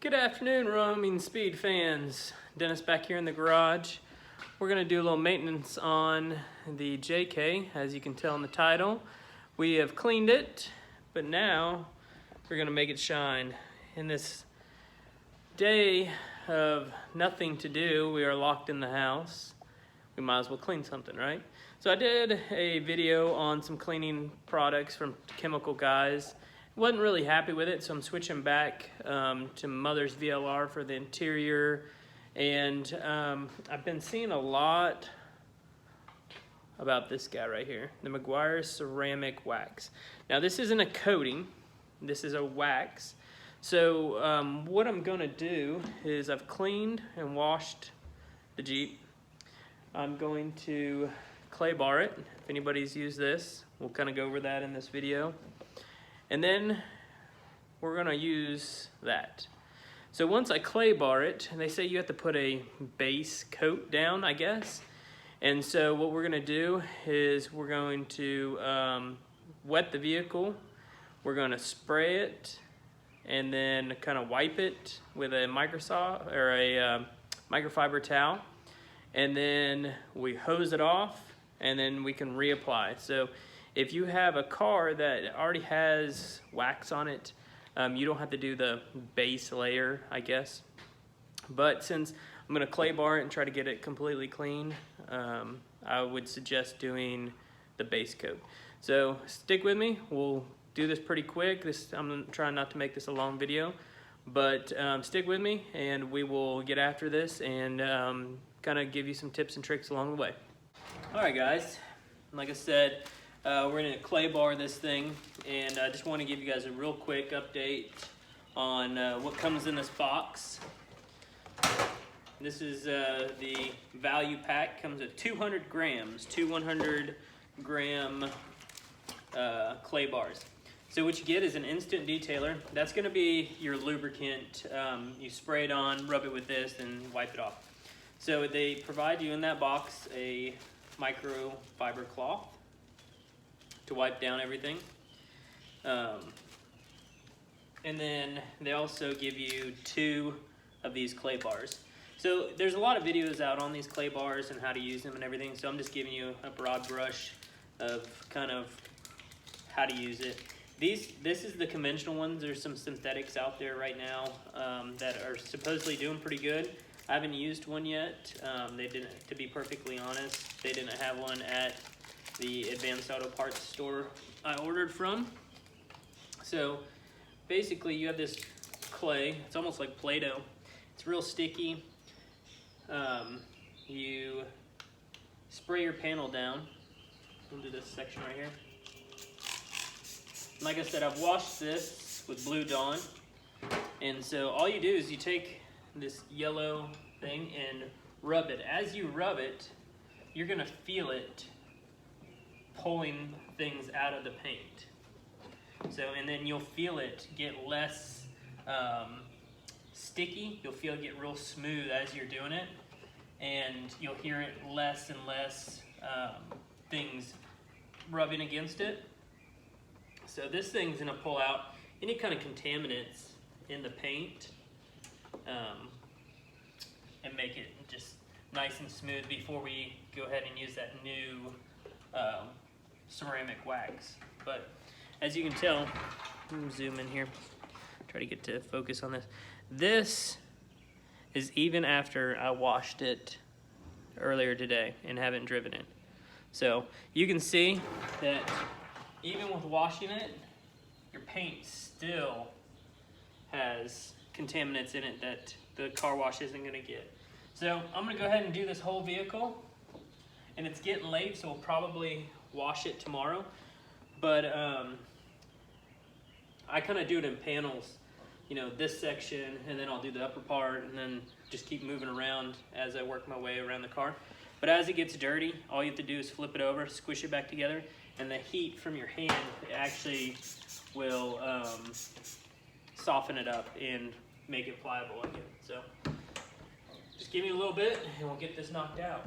Good afternoon, roaming speed fans. Dennis back here in the garage. We're gonna do a little maintenance on the JK, as you can tell in the title. We have cleaned it, but now we're gonna make it shine. In this day of nothing to do, we are locked in the house. We might as well clean something, right? So I did a video on some cleaning products from Chemical Guys. Wasn't really happy with it, so I'm switching back to Mother's VLR for the interior. And I've been seeing a lot about this guy right here, the Meguiars Ceramic Wax. Now this isn't a coating, this is a wax. So what I'm gonna do is I've cleaned and washed the Jeep. I'm going to clay bar it. If anybody's used this, we'll kind of go over that in this video. And then we're gonna use that. So once I clay bar it, and they say you have to put a base coat down, I guess. And so what we're gonna do is we're going to wet the vehicle. We're gonna spray it and then kind of wipe it with a microfiber towel. And then we hose it off and then we can reapply. So if you have a car that already has wax on it, you don't have to do the base layer, I guess. But since I'm gonna clay bar it and try to get it completely clean, I would suggest doing the base coat. So stick with me, we'll do this pretty quick. I'm trying not to make this a long video, but stick with me and we will get after this and kind of give you some tips and tricks along the way. All right guys, like I said, we're gonna clay bar this thing, and I just want to give you guys a real quick update on what comes in this box. This is the value pack. Comes with 200 grams, two 100-gram clay bars. So what you get is an instant detailer. That's gonna be your lubricant. You spray it on, rub it with this, and wipe it off. So they provide you in that box a microfiber cloth to wipe down everything. And then they also give you 2 of these clay bars. So there's a lot of videos out on these clay bars and how to use them and everything, so I'm just giving you a broad brush of kind of how to use it. This is the conventional ones. There's some synthetics out there right now that are supposedly doing pretty good. I haven't used one yet. They didn't, to be perfectly honest, they didn't have one at the Advanced Auto Parts store I ordered from. So basically you have this clay, it's almost like Play-Doh. It's real sticky. You spray your panel down. We'll do this section right here. Like I said, I've washed this with Blue Dawn. And so all you do is you take this yellow thing and rub it. As you rub it, you're gonna feel it pulling things out of the paint. So, and then you'll feel it get less sticky. You'll feel it get real smooth as you're doing it, and you'll hear it less and less things rubbing against it. So this thing's gonna pull out any kind of contaminants in the paint and make it just nice and smooth before we go ahead and use that new ceramic wax. But as you can tell, let me zoom in here, try to get to focus on this. This is even after I washed it earlier today and haven't driven it. So you can see that even with washing it, your paint still has contaminants in it that the car wash isn't gonna get. So I'm gonna go ahead and do this whole vehicle, and it's getting late, so we'll probably wash it tomorrow. But I kind of do it in panels, you know, this section, and then I'll do the upper part, and then just keep moving around as I work my way around the car. But as it gets dirty, all you have to do is flip it over, squish it back together, and the heat from your hand actually will soften it up and make it pliable again. So just give me a little bit and we'll get this knocked out.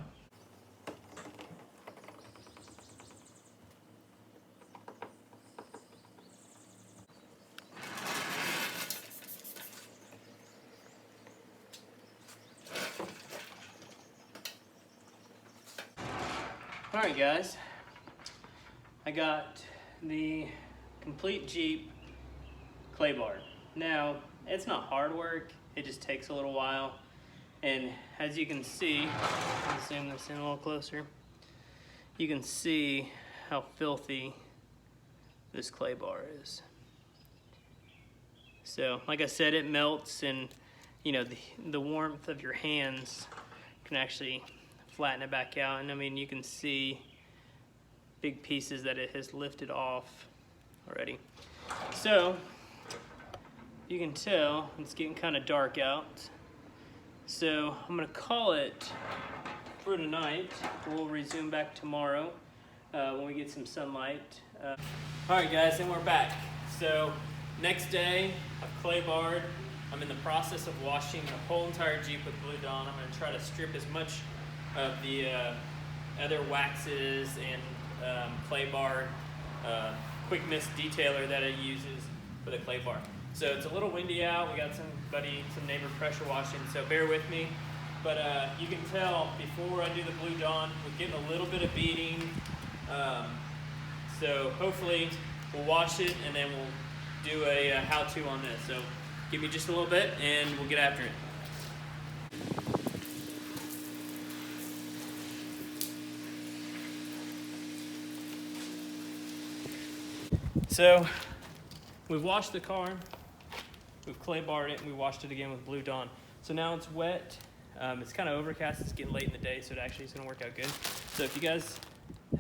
Alright guys, I got the complete Jeep clay bar. Now, it's not hard work, it just takes a little while. And as you can see, I'll zoom this in a little closer. You can see how filthy this clay bar is. So, like I said, it melts, and you know, the warmth of your hands can actually flatten it back out. And I mean, you can see big pieces that it has lifted off already. So, you can tell it's getting kind of dark out. So I'm gonna call it for tonight. We'll resume back tomorrow when we get some sunlight. All right guys, and we're back. So next day, I've clay barred. I'm in the process of washing the whole entire Jeep with Blue Dawn. I'm gonna try to strip as much of the other waxes and clay bar quick mist detailer that it uses for the clay bar. So it's a little windy out. We got some neighbor pressure washing, so bear with me. But you can tell before I do the Blue Dawn, we're getting a little bit of beading. So hopefully we'll wash it and then we'll do a how-to on this. So give me just a little bit and we'll get after it. So we've washed the car. We've clay barred it and we washed it again with Blue Dawn. So now it's wet. It's kind of overcast. It's getting late in the day, so it actually is going to work out good. So if you guys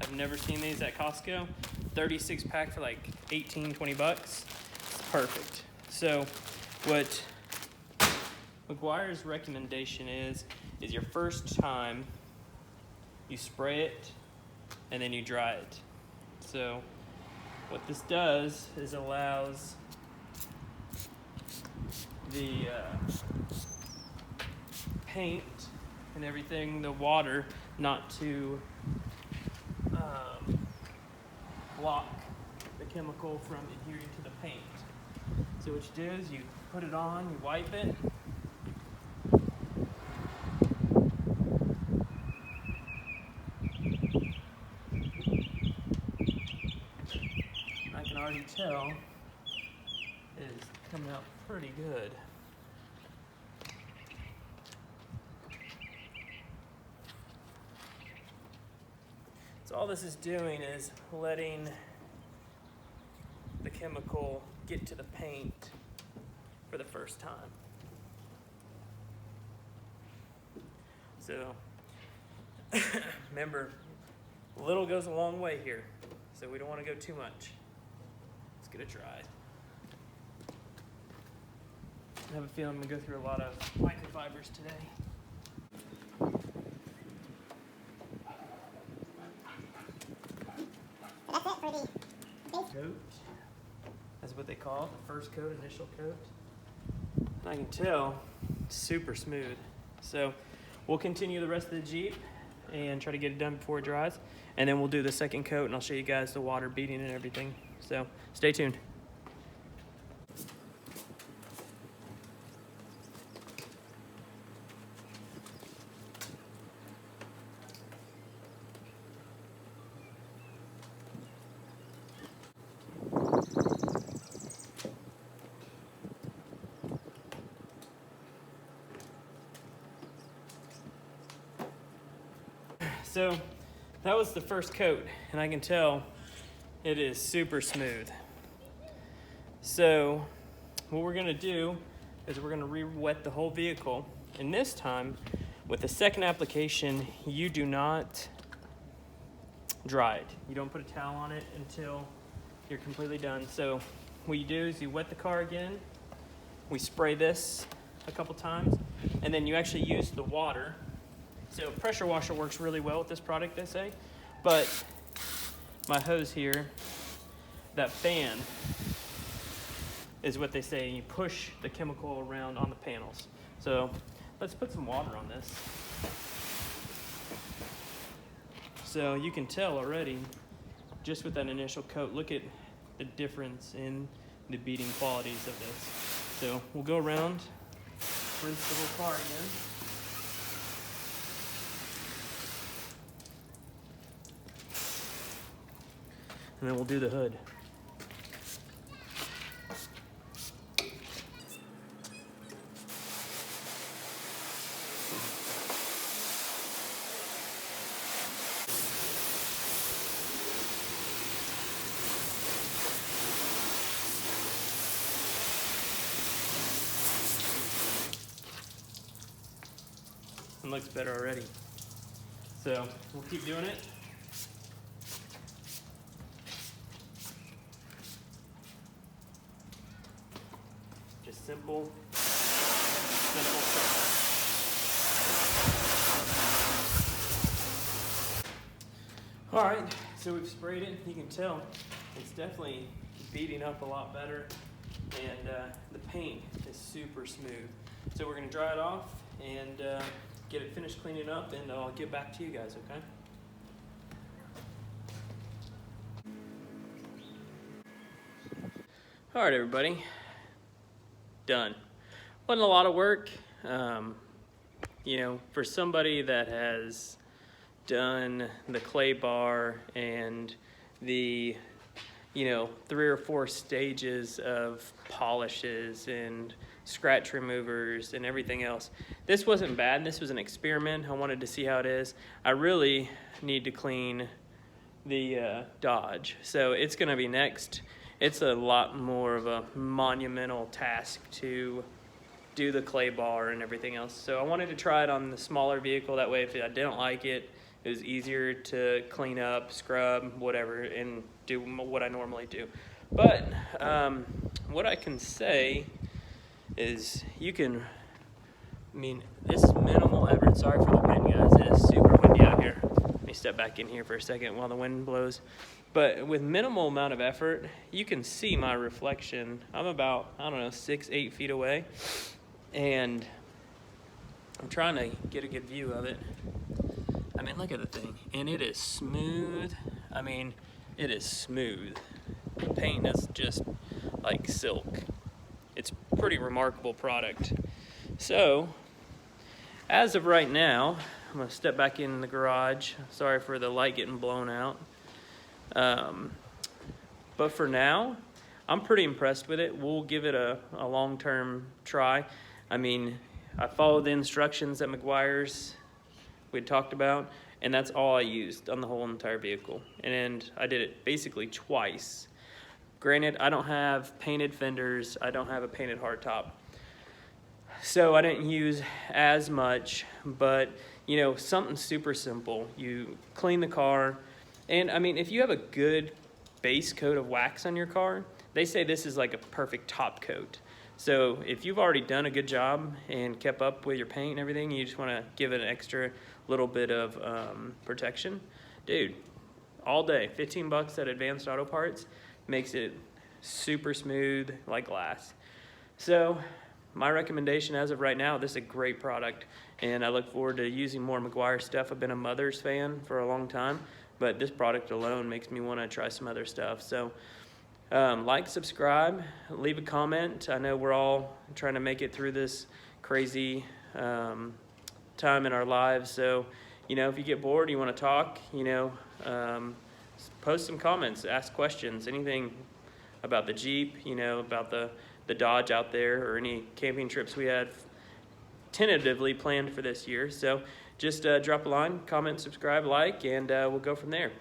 have never seen these at Costco, 36 pack for like 18, 20 bucks. It's perfect. So what Meguiars' recommendation is your first time you spray it and then you dry it. So what this does is allows the paint and everything, the water, not to block the chemical from adhering to the paint. So what you do is you put it on, you wipe it, I can already tell it is coming out pretty good. So all this is doing is letting the chemical get to the paint for the first time. So remember, little goes a long way here, so we don't want to go too much. Let's get it dry. I have a feeling I'm going to go through a lot of microfibers today. That's it for the base coat. That's what they call it, the first coat, initial coat. And I can tell it's super smooth. So we'll continue the rest of the Jeep and try to get it done before it dries. And then we'll do the second coat and I'll show you guys the water beading and everything. So stay tuned. So that was the first coat, and I can tell it is super smooth. So what we're gonna do is we're gonna re-wet the whole vehicle. And this time, with the second application, you do not dry it. You don't put a towel on it until you're completely done. So what you do is you wet the car again, we spray this a couple times, and then you actually use the water. So pressure washer works really well with this product, they say, but my hose here, that fan is what they say, and you push the chemical around on the panels. So let's put some water on this. So you can tell already, just with that initial coat, look at the difference in the beading qualities of this. So we'll go around, rinse the whole car again. and then we'll do the hood. It looks better already. So we'll keep doing it. Just simple stuff. All right, so we've sprayed it. You can tell it's definitely beating up a lot better, and the paint is super smooth. So we're gonna dry it off and get it finished cleaning up, and I'll get back to you guys, okay? All right, everybody, done. Wasn't a lot of work. You know, for somebody that has done the clay bar and the, you know, 3 or 4 stages of polishes and scratch removers and everything else. This wasn't bad. This was an experiment. I wanted to see how it is. I really need to clean the Dodge. So it's gonna be next. It's a lot more of a monumental task to do the clay bar and everything else. So I wanted to try it on the smaller vehicle. That way if I didn't like it, it was easier to clean up, scrub, whatever, and do what I normally do. But what I can say is you can, I mean, this is minimal effort. Sorry for the wind, guys. It is super windy out here. Let me step back in here for a second while the wind blows. But with minimal amount of effort, you can see my reflection. I'm about, I don't know, 6-8 feet away. And I'm trying to get a good view of it. I mean, look at the thing. And it is smooth. I mean, it is smooth. The paint is just like silk. It's a pretty remarkable product. So, as of right now, I'm gonna step back in the garage. Sorry for the light getting blown out. But for now, I'm pretty impressed with it. We'll give it a long-term try. I mean, I followed the instructions that Meguiars we had talked about, and that's all I used on the whole entire vehicle. And I did it basically twice. Granted, I don't have painted fenders. I don't have a painted hardtop. So I didn't use as much, but you know, something super simple. You clean the car, and I mean, if you have a good base coat of wax on your car, they say this is like a perfect top coat. So if you've already done a good job and kept up with your paint and everything, you just want to give it an extra little bit of protection, dude, all day, 15 bucks at Advanced Auto Parts makes it super smooth like glass. So my recommendation as of right now, this is a great product, and I look forward to using more Meguiar stuff. I've been a Mother's fan for a long time, but this product alone makes me want to try some other stuff. So like, subscribe, leave a comment. I know we're all trying to make it through this crazy time in our lives. So, you know, if you get bored, you want to talk, you know, post some comments, ask questions, anything about the Jeep, you know, about the Dodge out there, or any camping trips we had tentatively planned for this year. So just drop a line, comment, subscribe, like, and we'll go from there.